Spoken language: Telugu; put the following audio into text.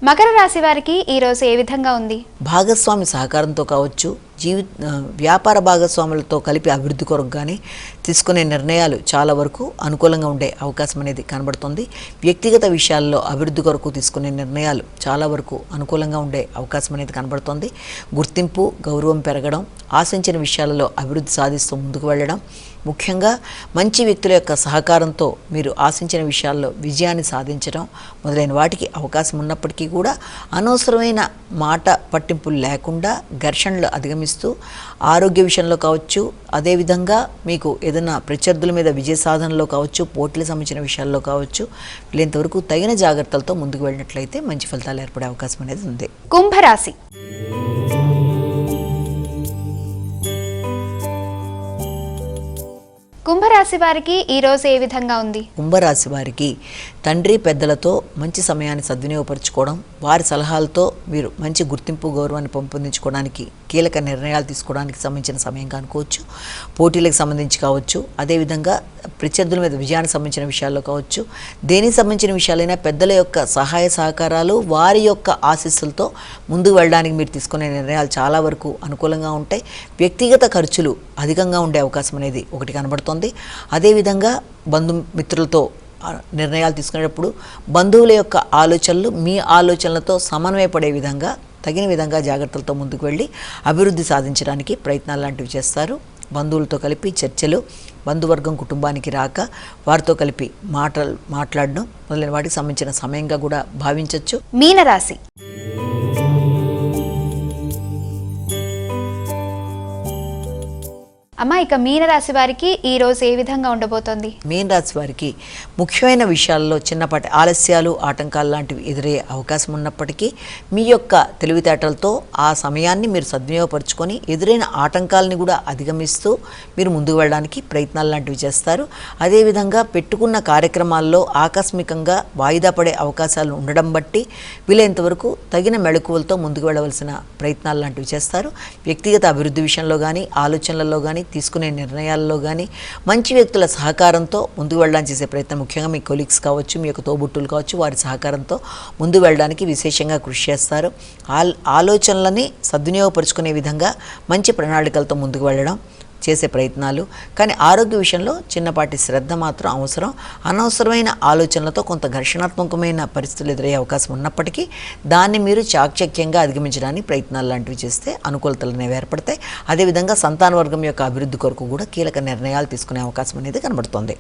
మకర రాశి వారికి ఈ రోజు ఏ విధంగా ఉంది? భాగస్వామి సహకారంతో కావచ్చు, వ్యాపార భాగస్వాములతో కలిపి అభివృద్ధి కొరకు కానీ తీసుకునే నిర్ణయాలు చాలా వరకు అనుకూలంగా ఉండే అవకాశం అనేది కనబడుతుంది. వ్యక్తిగత విషయాల్లో అభివృద్ధి కొరకు తీసుకునే నిర్ణయాలు చాలా వరకు అనుకూలంగా ఉండే అవకాశం అనేది కనబడుతుంది. గుర్తింపు, గౌరవం పెరగడం, ఆశించిన విషయాలలో అభివృద్ధి సాధిస్తూ ముందుకు వెళ్ళడం, ముఖ్యంగా మంచి వ్యక్తుల యొక్క సహకారంతో మీరు ఆశించిన విషయాల్లో విజయాన్ని సాధించడం మొదలైన వాటికి అవకాశం ఉన్నప్పటికీ కూడా అనవసరమైన మాట పట్టింపులు లేకుండా ఘర్షణలు అధిగమిస్తూ ఆరోగ్య విషయంలో కావచ్చు, అదేవిధంగా మీకు ఏదైనా ప్రత్యర్థుల మీద విజయ సాధనలో కావచ్చు, పోటీలకు సంబంధించిన విషయాల్లో కావచ్చు, వీళ్ళంతవరకు తగిన జాగ్రత్తలతో ముందుకు వెళ్ళినట్లయితే మంచి ఫలితాలు ఏర్పడే అవకాశం అనేది ఉంది. కుంభరాశి. కుంభరాశి వారికి ఈ రోజు ఏ విధంగా ఉంది? కుంభరాశి వారికి తండ్రి పెద్దలతో మంచి సమయాన్ని సద్వినియోగపరచుకోవడం, వారి సలహాలతో మీరు మంచి గుర్తింపు, గౌరవాన్ని పెంపొందించుకోవడానికి కీలక నిర్ణయాలు తీసుకోవడానికి సంబంధించిన సమయంగా అనుకోవచ్చు. పోటీలకు సంబంధించి కావచ్చు, అదేవిధంగా ప్రత్యర్థుల మీద విజయానికి సంబంధించిన విషయాల్లో కావచ్చు, దేనికి సంబంధించిన విషయాలైనా పెద్దల యొక్క సహాయ సహకారాలు, వారి యొక్క ఆశీస్సులతో ముందుకు వెళ్ళడానికి మీరు తీసుకునే నిర్ణయాలు చాలా వరకు అనుకూలంగా ఉంటాయి. వ్యక్తిగత ఖర్చులు అధికంగా ఉండే అవకాశం అనేది ఒకటి కనబడుతుంది. అదేవిధంగా బంధుమిత్రులతో నిర్ణయాలు తీసుకునేటప్పుడు బంధువుల యొక్క ఆలోచనలు మీ ఆలోచనలతో సమన్వయపడే విధంగా తగిన విధంగా జాగ్రత్తలతో ముందుకు వెళ్ళి అభివృద్ధి సాధించడానికి ప్రయత్నాలు లాంటివి చేస్తారు. బంధువులతో కలిపి చర్చలు, బంధువర్గం కుటుంబానికి రాక వారితో కలిపి మాట్లాడడం మొదలైన వాటికి సంబంధించిన సమయంగా కూడా భావించవచ్చు. మీనరాశి. అమ్మ, ఇక మీనరాశి వారికి ఈ రోజు ఏ విధంగా ఉండబోతోంది? మీనరాశి వారికి ముఖ్యమైన విషయాల్లో చిన్నపాటి ఆలస్యాలు, ఆటంకాలు లాంటివి ఎదురయ్యే అవకాశం ఉన్నప్పటికీ మీ యొక్క తెలివితేటలతో ఆ సమయాన్ని మీరు సద్వినియోగపరుచుకొని ఎదురైన ఆటంకాలని కూడా అధిగమిస్తూ మీరు ముందుకు వెళ్ళడానికి ప్రయత్నాలు లాంటివి చేస్తారు. అదేవిధంగా పెట్టుకున్న కార్యక్రమాల్లో ఆకస్మికంగా వాయిదా పడే అవకాశాలు ఉండడం బట్టి వీలైనంతవరకు తగిన మెళకువలతో ముందుకు వెళ్ళవలసిన ప్రయత్నాలు లాంటివి చేస్తారు. వ్యక్తిగత అభివృద్ధి విషయంలో కానీ, ఆలోచనలలో కానీ, తీసుకునే నిర్ణయాల్లో కానీ మంచి వ్యక్తుల సహకారంతో ముందుకు వెళ్ళడానికి చేసే ప్రయత్నం, ముఖ్యంగా మీ కొలీగ్స్ కావచ్చు, మీ యొక్క తోబుట్టులు కావచ్చు, వారి సహకారంతో ముందుకు వెళ్ళడానికి విశేషంగా కృషి చేస్తారు. ఆలోచనలని సద్వినియోగపరుచుకునే విధంగా మంచి ప్రణాళికలతో ముందుకు వెళ్ళడం చేసే ప్రయత్నాలు. కానీ ఆరోగ్య విషయంలో చిన్నపాటి శ్రద్ధ మాత్రం అవసరం. అనవసరమైన ఆలోచనలతో కొంత ఘర్షణాత్మకమైన పరిస్థితులు ఎదురయ్యే అవకాశం ఉన్నప్పటికీ దాన్ని మీరు చాకచక్యంగా అధిగమించడానికి ప్రయత్నాలు లాంటివి చేస్తే అనుకూలతలు అనేవి ఏర్పడతాయి. అదేవిధంగా సంతాన వర్గం యొక్క అభివృద్ధి కొరకు కూడా కీలక నిర్ణయాలు తీసుకునే అవకాశం అనేది కనబడుతుంది.